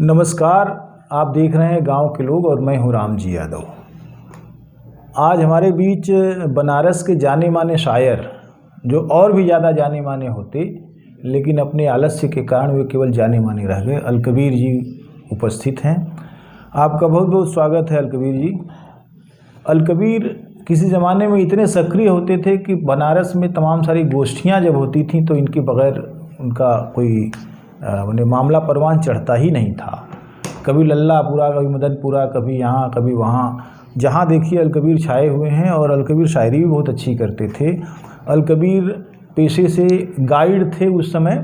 नमस्कार। आप देख रहे हैं गांव के लोग और मैं हूं राम जी यादव। आज हमारे बीच बनारस के जाने माने शायर, जो और भी ज़्यादा जाने माने होते लेकिन अपने आलस्य के कारण वे केवल जाने माने रह गए, अलकबीर जी उपस्थित हैं। आपका बहुत बहुत स्वागत है अलकबीर जी। अलकबीर किसी ज़माने में इतने सक्रिय होते थे कि बनारस में तमाम सारी गोष्ठियाँ जब होती थीं तो इनके बगैर उनका कोई मामला परवान चढ़ता ही नहीं था। कभी लल्लापुरा, कभी मदनपुरा, कभी यहाँ कभी वहाँ, जहाँ देखिए अलकबीर छाए हुए हैं। और अलकबीर शायरी भी बहुत अच्छी करते थे। अलकबीर पेशे से गाइड थे उस समय,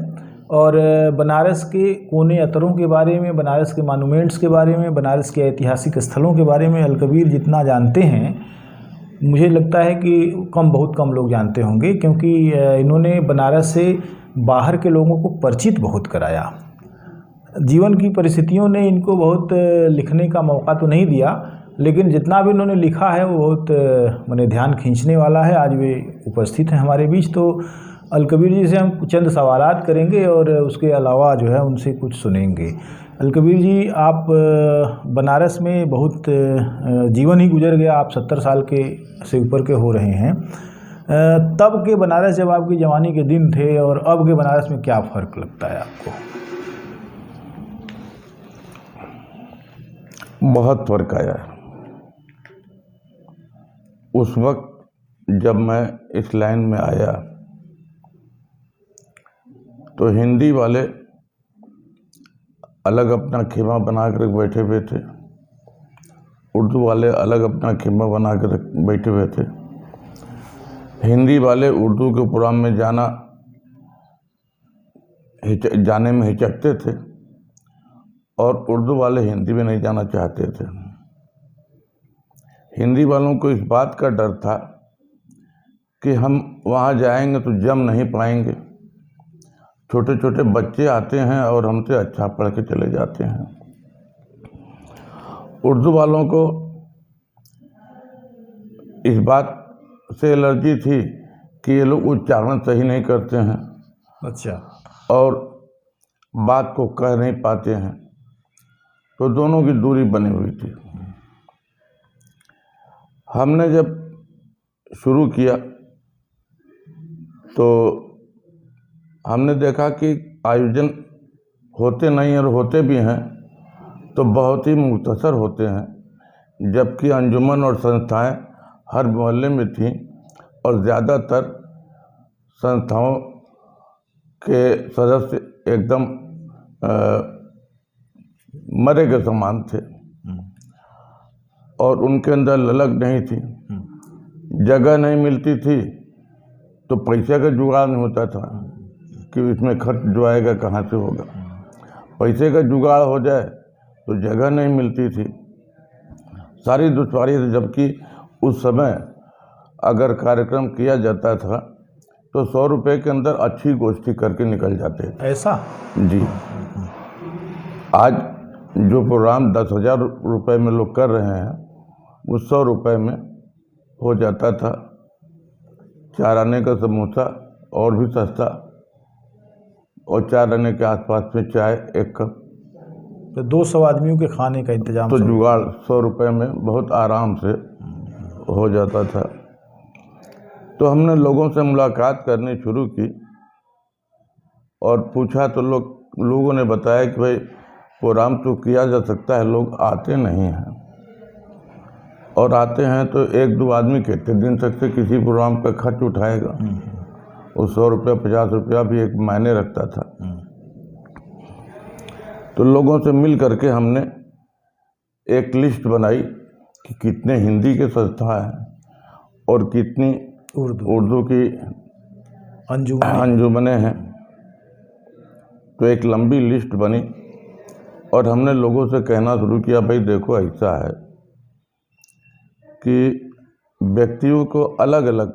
और बनारस के कोने अतरों के बारे में, बनारस के मॉन्यूमेंट्स के बारे में, बनारस के ऐतिहासिक स्थलों के बारे में अलकबीर जितना जानते हैं, मुझे लगता है कि बहुत कम लोग जानते होंगे, क्योंकि इन्होंने बनारस से बाहर के लोगों को परिचित बहुत कराया। जीवन की परिस्थितियों ने इनको बहुत लिखने का मौका तो नहीं दिया, लेकिन जितना भी इन्होंने लिखा है वो बहुत ध्यान खींचने वाला है। आज वे उपस्थित हैं हमारे बीच, तो अलकबीर जी से हम चंद सवालात करेंगे और उसके अलावा जो है उनसे कुछ सुनेंगे। अलकबीर जी, आप बनारस में बहुत जीवन ही गुजर गया, आप 70 साल के से ऊपर के हो रहे हैं। तब के बनारस, जब आपकी जवानी के दिन थे, और अब के बनारस में क्या फ़र्क लगता है आपको? बहुत फ़र्क आया है। उस वक्त जब मैं इस लाइन में आया तो हिंदी वाले अलग अपना खेमा बना कर बैठे हुए थे, उर्दू वाले अलग अपना खेमा बना कर बैठे हुए थे। हिंदी वाले उर्दू के प्रोग्राम में जाने में हिचकते थे, और उर्दू वाले हिंदी में नहीं जाना चाहते थे। हिंदी वालों को इस बात का डर था कि हम वहाँ जाएंगे तो जम नहीं पाएंगे। छोटे छोटे बच्चे आते हैं और हमसे अच्छा पढ़ के चले जाते हैं। उर्दू वालों को इस बात से एलर्जी थी कि ये लोग उच्चारण सही नहीं करते हैं, अच्छा, और बात को कह नहीं पाते हैं, तो दोनों की दूरी बनी हुई थी। हमने जब शुरू किया तो हमने देखा कि आयोजन होते नहीं और होते भी हैं तो बहुत ही मुख्तसर होते हैं, जबकि अंजुमन और संस्थाएं हर मोहल्ले में थीं, और ज़्यादातर संस्थाओं के सदस्य एकदम मरे के समान थे, और उनके अंदर ललक नहीं थी। जगह नहीं मिलती थी तो पैसे का जुगाड़ नहीं होता था कि इसमें खर्च जो आएगा कहाँ से होगा। पैसे का जुगाड़ हो जाए तो जगह नहीं मिलती थी। सारी दुश्वारी थी। जबकि उस समय अगर कार्यक्रम किया जाता था तो 100 रुपये के अंदर अच्छी गोष्ठी करके निकल जाते थे। ऐसा? जी। आज जो प्रोग्राम 10,000 रुपये में लोग कर रहे हैं, वो 100 रुपये में हो जाता था। 4 आने का समोसा और भी सस्ता, और 4 आने के आसपास में चाय 1 कप, तो 200 आदमियों के खाने का इंतजाम तो जुगाड़ 100 रुपये में बहुत आराम से हो जाता था। तो हमने लोगों से मुलाकात करनी शुरू की और पूछा तो लोगों ने बताया कि भाई प्रोग्राम तो किया जा सकता है, लोग आते नहीं हैं, और आते हैं तो 1-2 आदमी कितने दिन तक से किसी प्रोग्राम का खर्च उठाएगा। वो 100 रुपया 50 रुपया भी एक मायने रखता था। तो लोगों से मिल करके हमने एक लिस्ट बनाई कि कितने हिंदी के संस्था हैं और कितनी उर्दू की अंजुमनें हैं। तो एक लंबी लिस्ट बनी, और हमने लोगों से कहना शुरू किया, भाई देखो ऐसा है कि व्यक्तियों को अलग अलग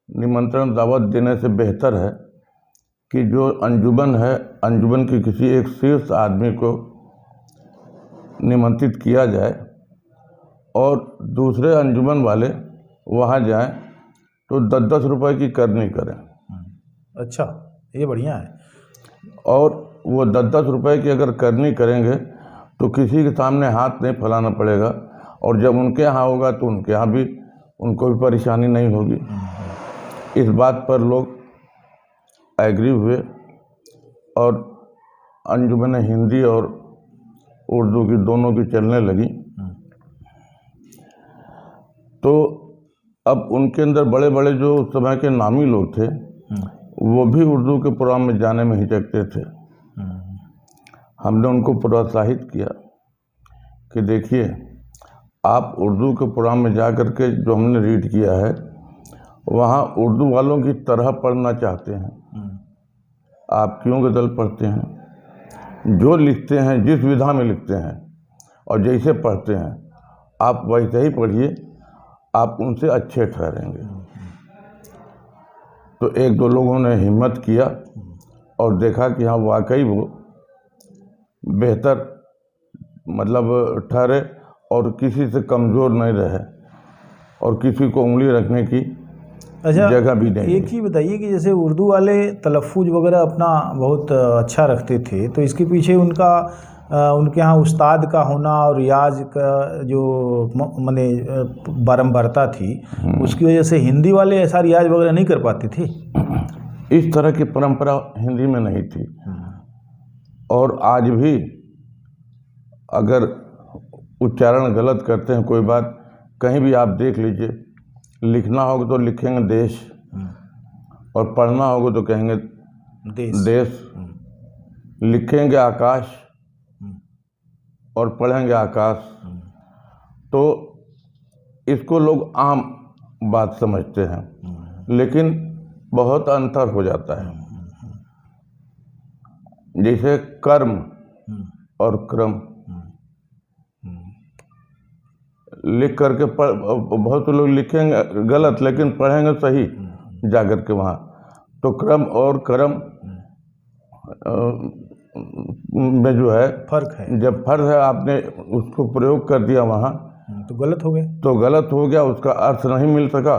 निमंत्रण दावत देने से बेहतर है कि जो अंजुमन है, अंजुमन के किसी एक शीर्ष आदमी को निमंत्रित किया जाए, और दूसरे अंजुमन वाले वहाँ जाएं तो 10-10 रुपए की करनी करें। अच्छा, ये बढ़िया है। और वो 10-10 रुपए की अगर करनी करेंगे तो किसी के सामने हाथ नहीं फैलाना पड़ेगा, और जब उनके यहाँ होगा तो उनके यहाँ भी उनको भी परेशानी नहीं होगी। इस बात पर लोग एग्री हुए और अंजुमन हिंदी और उर्दू की दोनों की चलने लगी। तो अब उनके अंदर बड़े बड़े जो उस समय के नामी लोग थे वो भी उर्दू के प्रोग्राम में जाने में हिचकते थे। हमने उनको प्रोत्साहित किया कि देखिए, आप उर्दू के प्रोग्राम में जा कर के जो हमने रीड किया है वहाँ उर्दू वालों की तरह पढ़ना चाहते हैं, आप क्यों गज़ल पढ़ते हैं? जो लिखते हैं जिस विधा में लिखते हैं और जैसे पढ़ते हैं आप वैसे ही पढ़िए, आप उनसे अच्छे ठहरेंगे। तो एक दो लोगों ने हिम्मत किया और देखा कि हाँ वाकई वो बेहतर मतलब ठहरे और किसी से कमज़ोर नहीं रहे और किसी को उंगली रखने की जगह भी नहीं। एक ही बताइए कि जैसे उर्दू वाले तलफ़्फ़ुज़ वगैरह अपना बहुत अच्छा रखते थे, तो इसके पीछे उनके यहाँ उस्ताद का होना और रियाज का जो माने बारंबारता थी, उसकी वजह से हिंदी वाले ऐसा रियाज वगैरह नहीं कर पाते थे। इस तरह की परंपरा हिंदी में नहीं थी। और आज भी अगर उच्चारण गलत करते हैं कोई बात, कहीं भी आप देख लीजिए, लिखना होगा तो लिखेंगे देश और पढ़ना होगा तो कहेंगे देश। लिखेंगे आकाश और पढ़ेंगे आकाश। तो इसको लोग आम बात समझते हैं, लेकिन बहुत अंतर हो जाता है। जैसे कर्म और क्रम, लिख करके बहुत लोग लिखेंगे गलत लेकिन पढ़ेंगे सही जाकर के वहाँ। तो क्रम और कर्म में जो है फर्क है। जब फर्क है, आपने उसको प्रयोग कर दिया वहाँ तो गलत हो गए, तो गलत हो गया, उसका अर्थ नहीं मिल सका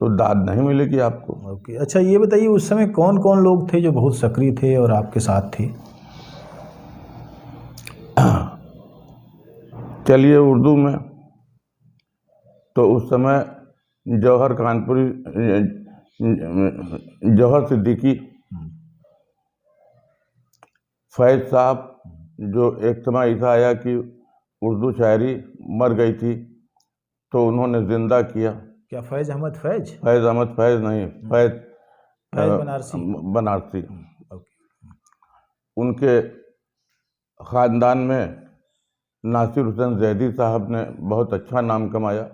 तो दाद नहीं मिलेगी आपको। ओके, अच्छा ये बताइए उस समय कौन कौन लोग थे जो बहुत सक्रिय थे और आपके साथ थे? चलिए उर्दू में तो उस समय जौहर कानपुरी, जौहर सिद्दीकी, फैज़ साहब, जो एक समय ऐसा आया कि उर्दू शायरी मर गई थी तो उन्होंने जिंदा किया। क्या फैज़ अहमद फैज़? फैज़ अहमद फैज़ नहीं, फैज़ बनारसी। बनारसी। ओके। उनके ख़ानदान में नासिर हुसैन ज़ैदी साहब ने बहुत अच्छा नाम कमाया।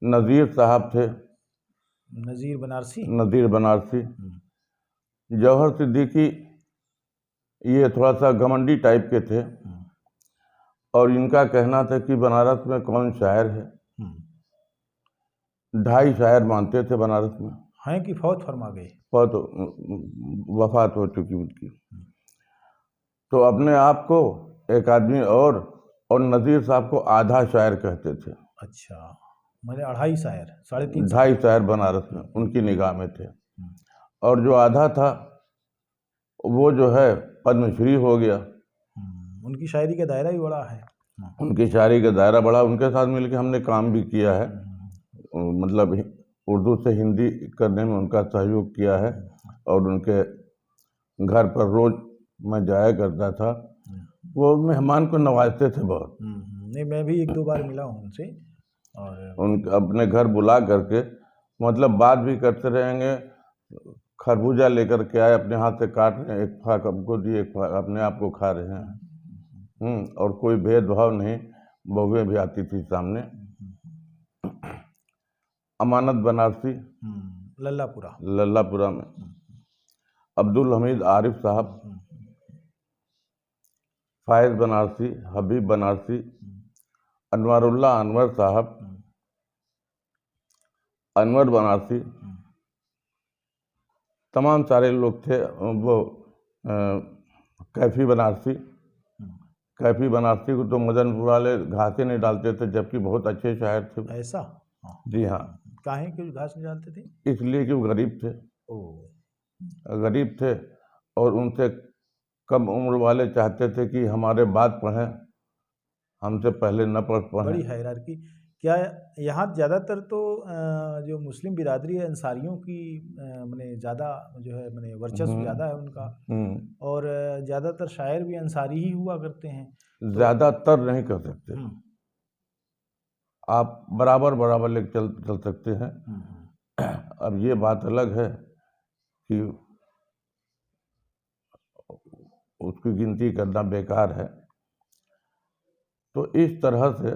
नज़ीर साहब थे, नज़ीर बनारसी। नज़ीर बनारसी। जौहर सिद्दीकी ये थोड़ा सा घमंडी टाइप के थे और इनका कहना था कि बनारस में कौन शायर है। 2.5 शायर मानते थे बनारस में। हैं कि फौत फरमा गए? बहुत वफात हो चुकी उनकी। तो अपने आप को एक आदमी और नज़ीर साहब को आधा शायर कहते थे। अच्छा, मैंने 2.5 शायर, 3.5 2.5 शायर बनारस में उनकी निगाह में थे। और जो आधा था वो जो है पद्मश्री हो गया। उनकी शायरी का दायरा भी बड़ा है। उनकी शायरी का दायरा बड़ा, उनके साथ मिलकर हमने काम भी किया है। मतलब उर्दू से हिंदी करने में उनका सहयोग किया है और उनके घर पर रोज़ मैं जाया करता था। वो मेहमान को नवाजते थे बहुत। नहीं, मैं भी 1-2 बार मिला हूँ उनसे और उन अपने घर बुला करके मतलब बात भी करते रहेंगे। खरबूजा लेकर के आए, अपने हाथ से काट रहे हैं, एक फाक हमको दिए, एक फाक अपने आप को खा रहे हैं। और कोई भेदभाव नहीं, बहुएं भी आती थी सामने। अमानत बनारसी, लल्लापुरा में। अब्दुल हमीद आरिफ साहब, फायज़ बनारसी, हबीब बनारसी, अनवरुल्लाह अनवर साहब, अनवर बनारसी, तमाम सारे लोग थे। वो कैफ़ी बनारसी, कैफ़ी बनारसी को तो मदनपुर वाले घासे नहीं डालते थे, जबकि बहुत अच्छे शायर थे। ऐसा? जी हाँ। काहे क्यों घास नहीं डालते थे? इसलिए कि वो गरीब थे। ओह। गरीब थे और उनसे कम उम्र वाले चाहते थे कि हमारे बाद पढ़ें, हमसे पहले न बड़ी पढ़ें। हायरार्की। क्या यहाँ ज़्यादातर तो जो मुस्लिम बिरादरी है अंसारियों की माने ज़्यादा जो है माने वर्चस्व हम्म, ज़्यादा है उनका, हम्म, और ज़्यादातर शायर भी अंसारी ही हुआ करते हैं। तो ज़्यादातर नहीं कर सकते, हम्म, आप बराबर बराबर लेके चल चल सकते हैं। अब ये बात अलग है कि उसकी गिनती करना बेकार है। तो इस तरह से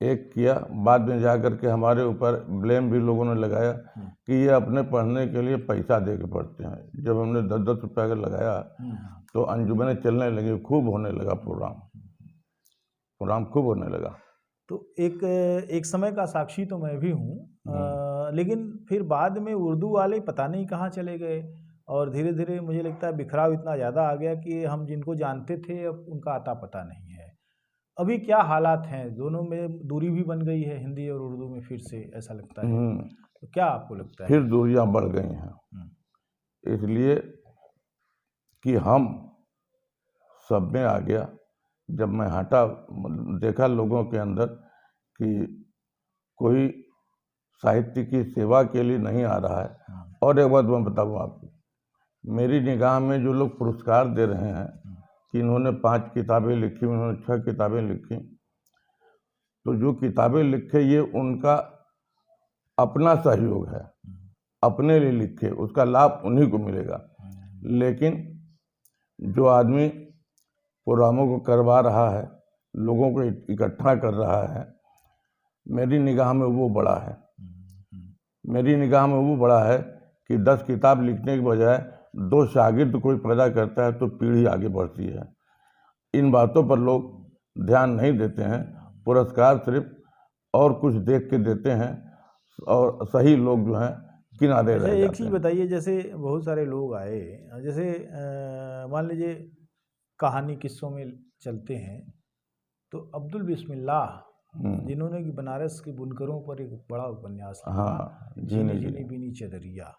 एक किया, बाद में जा कर के हमारे ऊपर ब्लेम भी लोगों ने लगाया कि ये अपने पढ़ने के लिए पैसा दे के पढ़ते हैं। जब हमने 10-10 रुपया का लगाया तो अंजुमनें चलने लगी, खूब होने लगा प्रोग्राम खूब होने लगा। तो एक समय का साक्षी तो मैं भी हूँ, लेकिन फिर बाद में उर्दू वाले पता नहीं कहाँ चले गए, और धीरे धीरे मुझे लगता है बिखराव इतना ज़्यादा आ गया कि हम जिनको जानते थे अब उनका आता पता नहीं है। अभी क्या हालात हैं? दोनों में दूरी भी बन गई है हिंदी और उर्दू में, फिर से ऐसा लगता है। तो क्या आपको लगता है? फिर दूरियां बढ़ गई हैं, इसलिए कि हम सब में आ गया। जब मैं हटा, देखा लोगों के अंदर कि कोई साहित्य की सेवा के लिए नहीं आ रहा है। और एक बात मैं बताऊँ आपको, मेरी निगाह में जो लोग पुरस्कार दे रहे हैं कि इन्होंने 5 किताबें लिखी, उन्होंने 6 किताबें लिखी, तो जो किताबें लिखे ये उनका अपना सहयोग है, अपने लिए लिखे, उसका लाभ उन्हीं को मिलेगा। लेकिन जो आदमी प्रोग्रामों को करवा रहा है, लोगों को इकट्ठा कर रहा है, मेरी निगाह में वो बड़ा है। मेरी निगाह में वो बड़ा है कि 10 किताब लिखने के बजाय 2 शागिर्द कोई पैदा करता है तो पीढ़ी आगे बढ़ती है। इन बातों पर लोग ध्यान नहीं देते हैं। पुरस्कार सिर्फ और कुछ देख के देते हैं और सही लोग जो हैं किनारे अच्छा, रह एक जाते चीज़ हैं। बताइए, जैसे बहुत सारे लोग आए, जैसे मान लीजिए कहानी किस्सों में चलते हैं, तो अब्दुल बिस्मिल्लाह जिन्होंने कि बनारस के बुनकरों पर एक बड़ा उपन्यास लिखा, हाँ, जीनी जीनी बीनी चदरिया।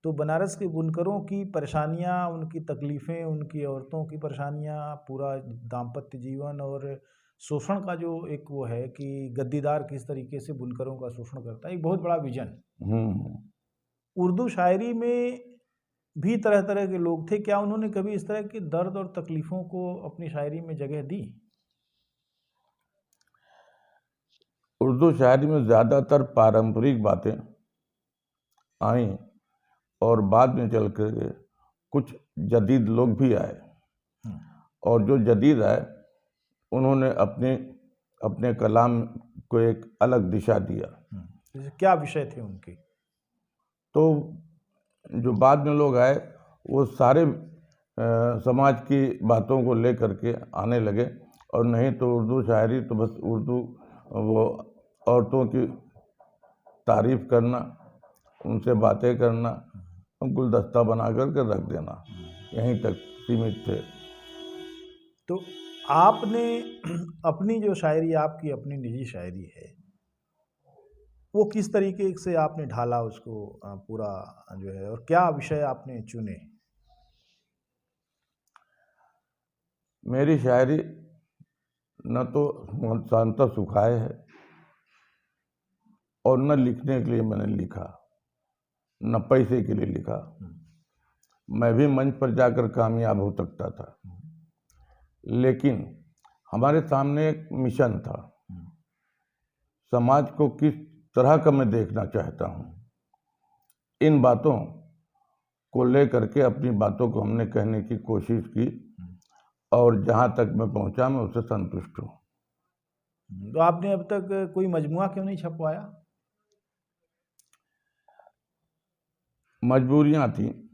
तो बनारस के बुनकरों की परेशानियां, उनकी तकलीफ़ें, उनकी औरतों की परेशानियां, पूरा दाम्पत्य जीवन और शोषण का जो एक वो है कि गद्दीदार किस तरीके से बुनकरों का शोषण करता है, एक बहुत बड़ा विजन। उर्दू शायरी में भी तरह तरह के लोग थे, क्या उन्होंने कभी इस तरह के दर्द और तकलीफ़ों को अपनी शायरी में जगह दी? उर्दू शायरी में ज़्यादातर पारंपरिक बातें आई और बाद में चल कर कुछ जदीद लोग भी आए, और जो जदीद आए उन्होंने अपने अपने कलाम को एक अलग दिशा दिया। जैसे क्या विषय थे उनके? तो जो बाद में लोग आए वो सारे समाज की बातों को ले करके आने लगे, और नहीं तो उर्दू शायरी तो बस उर्दू वो औरतों की तारीफ करना, उनसे बातें करना, गुलदस्ता बना करके रख देना, यहीं तक सीमित थे। तो आपने अपनी जो शायरी, आपकी अपनी निजी शायरी है, वो किस तरीके से आपने ढाला उसको, पूरा जो है, और क्या विषय आपने चुने? मेरी शायरी न तो शांता सुखाए है और न लिखने के लिए मैंने लिखा, न पैसे के लिए लिखा। मैं भी मंच पर जाकर कामयाब हो सकता था, लेकिन हमारे सामने एक मिशन था। समाज को किस तरह का मैं देखना चाहता हूँ, इन बातों को लेकर के अपनी बातों को हमने कहने की कोशिश की, और जहाँ तक मैं पहुँचा मैं उससे संतुष्ट हूँ। तो आपने अब तक कोई मजमुआ क्यों नहीं छपवाया? मजबूरियाँ थी।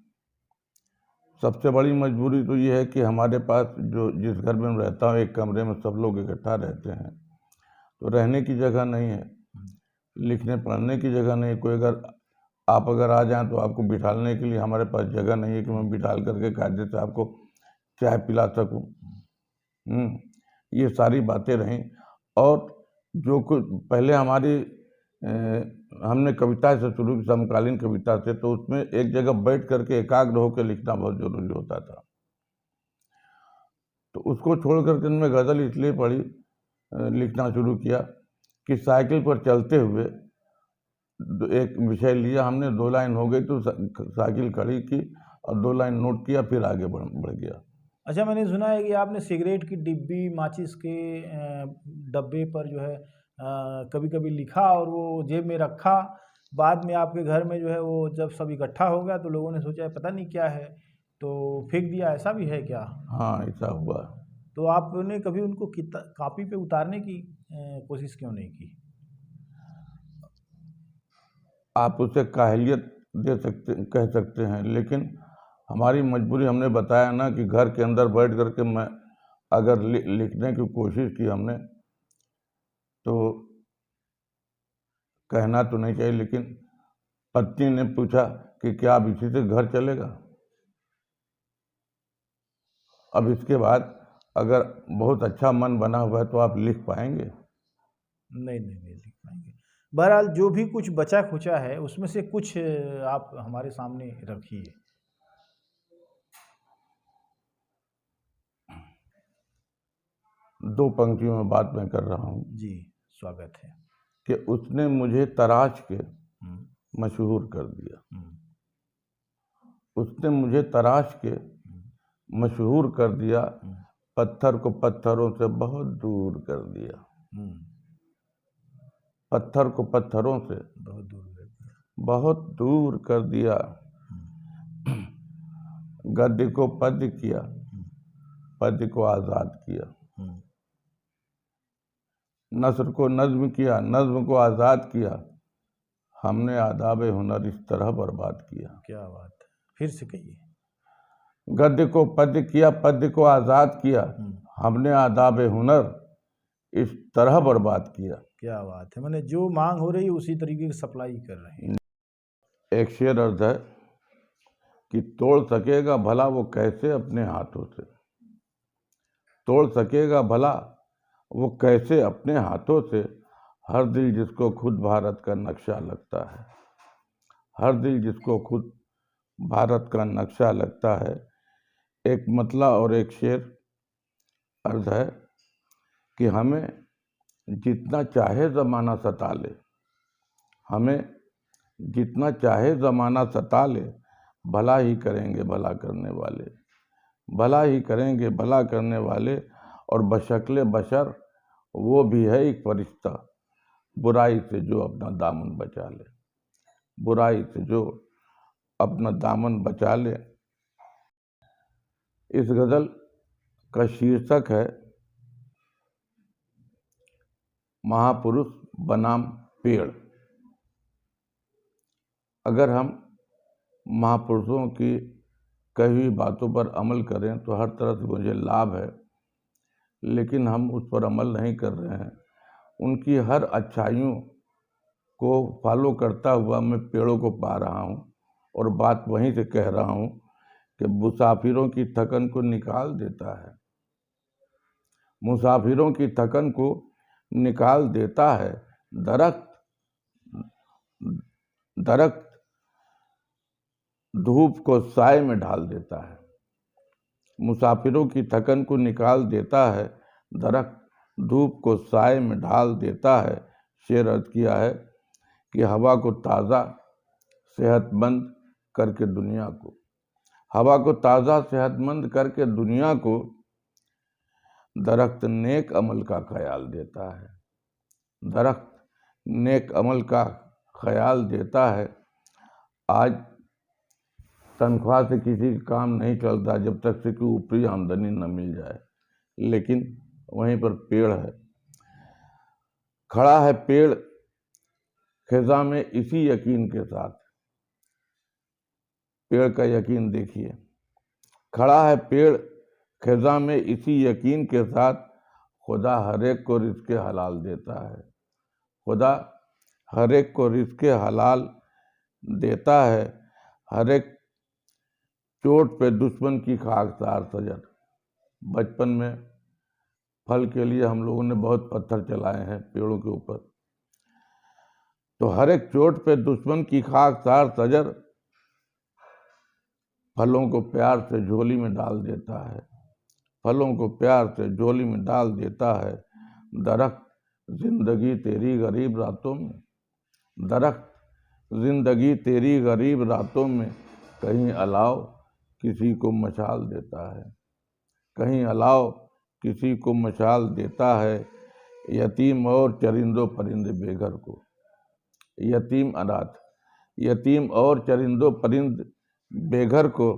सबसे बड़ी मजबूरी तो ये है कि हमारे पास जो जिस घर में मैं रहता हूँ, एक कमरे में सब लोग इकट्ठा रहते हैं, तो रहने की जगह नहीं है, लिखने पढ़ने की जगह नहीं। कोई अगर आ जाएं तो आपको बिठालने के लिए हमारे पास जगह नहीं है कि मैं बिठाल करके कायदे से आपको चाय पिला सकूं। ये सारी बातें रहीं। और जो कुछ पहले हमारी हमने कविता से शुरू की, समकालीन कविता से, तो उसमें एक जगह बैठ करके एकाग्र होकर लिखना बहुत जरूरी होता था। तो उसको छोड़ करके मैं गज़ल इसलिए पढ़ी, लिखना शुरू किया कि साइकिल पर चलते हुए एक विषय लिया हमने, 2 लाइन हो गई तो साइकिल खड़ी की और 2 लाइन नोट किया, फिर आगे बढ़ गया। अच्छा, मैंने सुना है कि आपने सिगरेट की डिब्बी, माचिस के डब्बे पर जो है कभी कभी लिखा और वो जेब में रखा। बाद में आपके घर में जो है वो जब सब इकट्ठा हो गया तो लोगों ने सोचा पता नहीं क्या है, तो फेंक दिया। ऐसा भी है क्या? हाँ, ऐसा हुआ। तो आपने कभी उनको कॉपी पे उतारने की कोशिश क्यों नहीं की? आप उसे काहलियत कह सकते हैं, लेकिन हमारी मजबूरी, हमने बताया ना कि घर के अंदर बैठ करके मैं अगर लिखने की कोशिश की हमने, तो कहना तो नहीं चाहिए, लेकिन पत्नी ने पूछा कि क्या अब इसी से घर चलेगा? अब इसके बाद अगर बहुत अच्छा मन बना हुआ है तो आप लिख पाएंगे? नहीं नहीं नहीं लिख पाएंगे। बहरहाल जो भी कुछ बचा खुचा है उसमें से कुछ आप हमारे सामने रखिए। दो पंक्तियों में बात मैं कर रहा हूँ जी, स्वागत है। कि उसने मुझे तराश के मशहूर कर दिया। उसने मुझे तराश के मशहूर कर दिया, पत्थर को पत्थरों से बहुत दूर कर दिया। पत्थर को पत्थरों से बहुत दूर कर दिया। गद्य को पद्य किया, पद्य को आज़ाद किया। नस्र को नज्म किया, नज्म को आज़ाद किया। हमने आदाब हुनर इस तरह बर्बाद किया। क्या बात है, फिर से कहिए। गद्य को पद्य किया, पद्य को आज़ाद किया। हमने आदाब हुनर इस तरह बर्बाद किया। क्या बात है, मैंने जो मांग हो रही है उसी तरीके की सप्लाई कर रहे हैं। एक शेर अर्थ है कि तोड़ सकेगा भला वो कैसे अपने हाथों से, तोड़ सकेगा भला वो कैसे अपने हाथों से, हर दिल जिसको खुद भारत का नक्शा लगता है, हर दिल जिसको खुद भारत का नक्शा लगता है। एक मतला और एक शेर अर्थ है कि हमें जितना चाहे ज़माना सता ले, हमें जितना चाहे ज़माना सता ले, भला ही करेंगे भला करने वाले, भला ही करेंगे भला करने वाले। और बशक्ले बशर वो भी है एक फरिश्ता, बुराई से जो अपना दामन बचा ले, बुराई से जो अपना दामन बचा ले। इस गज़ल का शीर्षक है महापुरुष बनाम पेड़। अगर हम महापुरुषों की कही हुई बातों पर अमल करें तो हर तरह से मुझे लाभ है, लेकिन हम उस पर अमल नहीं कर रहे हैं। उनकी हर अच्छाइयों को फॉलो करता हुआ मैं पेड़ों को पा रहा हूँ, और बात वहीं से कह रहा हूँ कि मुसाफिरों की थकन को निकाल देता है, मुसाफिरों की थकन को निकाल देता है। दरख्त धूप को साए में ढाल देता है, मुसाफिरों की थकन को निकाल देता है, दरख्त धूप को साए में ढाल देता है। शेर अर्थ किया है कि हवा को ताज़ा सेहतमंद करके दुनिया को, हवा को ताज़ा सेहतमंद करके दुनिया को दरख्त नेक अमल का ख्याल देता है, दरख्त नेक अमल का ख्याल देता है। आज तनख्वाह से किसी का काम नहीं चलता जब तक से कि ऊपरी आमदनी न मिल जाए, लेकिन वहीं पर पेड़ है, खड़ा है पेड़ खिज़ा में इसी यकीन के साथ। पेड़ का यकीन देखिए, खड़ा है पेड़ खिज़ा में इसी यकीन के साथ, खुदा हर एक को रिज़्क़े हलाल देता है, खुदा हर एक को रिज़्क़े हलाल देता है। हर एक चोट पे दुश्मन की खाकसार सजर। बचपन में फल के लिए हम लोगों ने बहुत पत्थर चलाए हैं पेड़ों के ऊपर, तो हर एक चोट पे दुश्मन की खाकसार सजर फलों को प्यार से झोली में डाल देता है, फलों को प्यार से झोली में डाल देता है। दरख्त जिंदगी तेरी गरीब रातों में, दरख्त जिंदगी तेरी गरीब रातों में, कहीं अलाव किसी को मशाल देता है, कहीं अलाव किसी को मशाल देता है। यतीम और चरिंदों परिंदे बेघर को, यतीम अनाथ, यतीम और चरिंदों परिंद बेघर को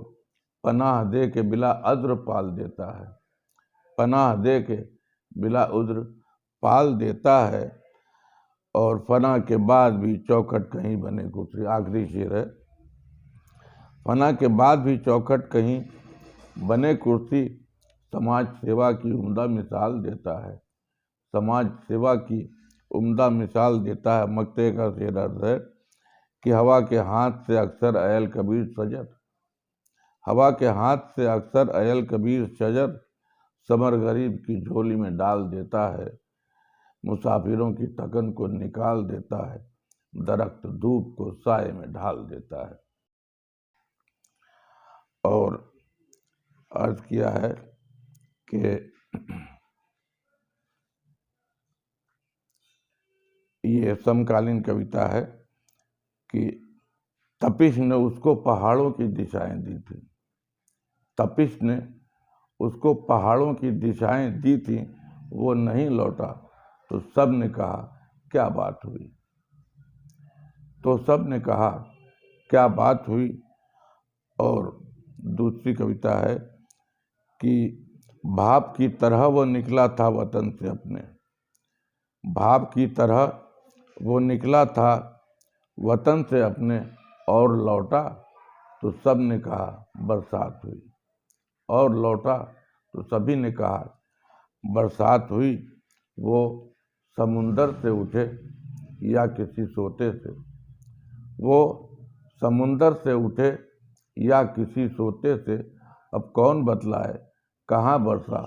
पनाह दे के बिला अज्र पाल देता है, पनाह दे के बिला उज्र पाल देता है। और फना के बाद भी चौखट कहीं बने कुर्सी, आखिरी शेर है। फना के बाद भी चौखट कहीं बने कुर्सी, समाज सेवा की उम्दा मिसाल देता है, समाज सेवा की उम्दा मिसाल देता है। मक्ते का शेर अर्थ है कि हवा के हाथ से अक्सर अयल कबीर सजर, हवा के हाथ से अक्सर अयल कबीर सजर, समर गरीब की झोली में डाल देता है, मुसाफिरों की थकन को निकाल देता है, दरख्त धूप को साए में ढाल देता है। और अर्ज किया है कि ये समकालीन कविता है कि तपिश ने उसको पहाड़ों की दिशाएं दी थी, तपिश ने उसको पहाड़ों की दिशाएं दी थी, वो नहीं लौटा तो सब ने कहा क्या बात हुई, तो सब ने कहा क्या बात हुई। और दूसरी कविता है कि भाप की तरह वो निकला था वतन से अपने, भाप की तरह वो निकला था वतन से अपने, और लौटा तो सब ने कहा बरसात हुई, और लौटा तो सभी ने कहा बरसात हुई। वो समुंदर से उठे या किसी सोते से, वो समुंदर से उठे या किसी सोते से, अब कौन बतलाए कहाँ बरसा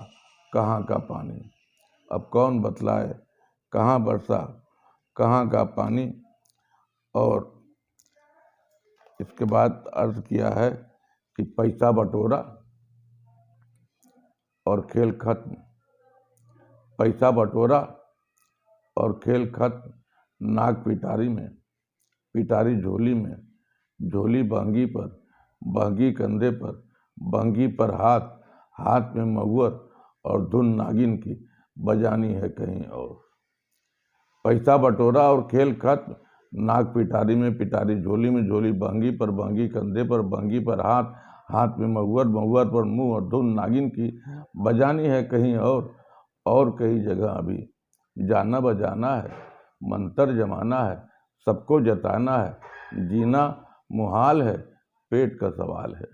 कहाँ का पानी, अब कौन बतलाए कहाँ बरसा कहाँ का पानी। और इसके बाद अर्ज किया है कि पैसा बटोरा और खेल खत्म, पैसा बटोरा और खेल खत्म, नाक पिटारी में, पिटारी झोली में, झोली बहंगी पर, बहंगी कंधे पर, बहंगी पर हाथ, हाथ में महुअर, और धुन नागिन की बजानी है कहीं और। पैसा बटोरा और खेल खत्म, नाक पिटारी में, पिटारी झोली में, झोली बहंगी पर, बहंगी कंधे पर, बहंगी पर हाथ, हाथ में महुअर, महुअर पर मुंह, और धुन नागिन की बजानी है कहीं और कई जगह अभी जाना बजाना है, मंतर जमाना है, सबको जताना है, जीना मुहाल है, पेट का सवाल है,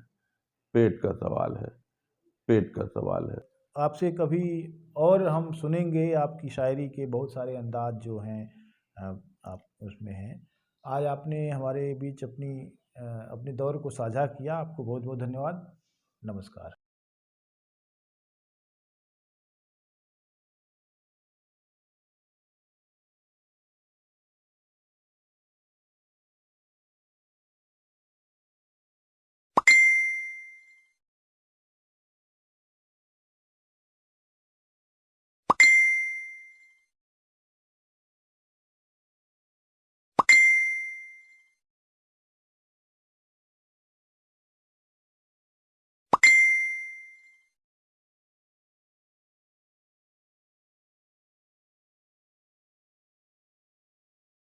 पेट का सवाल है, पेट का सवाल है। आपसे कभी और हम सुनेंगे आपकी शायरी के बहुत सारे अंदाज जो हैं, आप उसमें हैं। आज आपने हमारे बीच अपने दौर को साझा किया, आपको बहुत बहुत धन्यवाद। नमस्कार।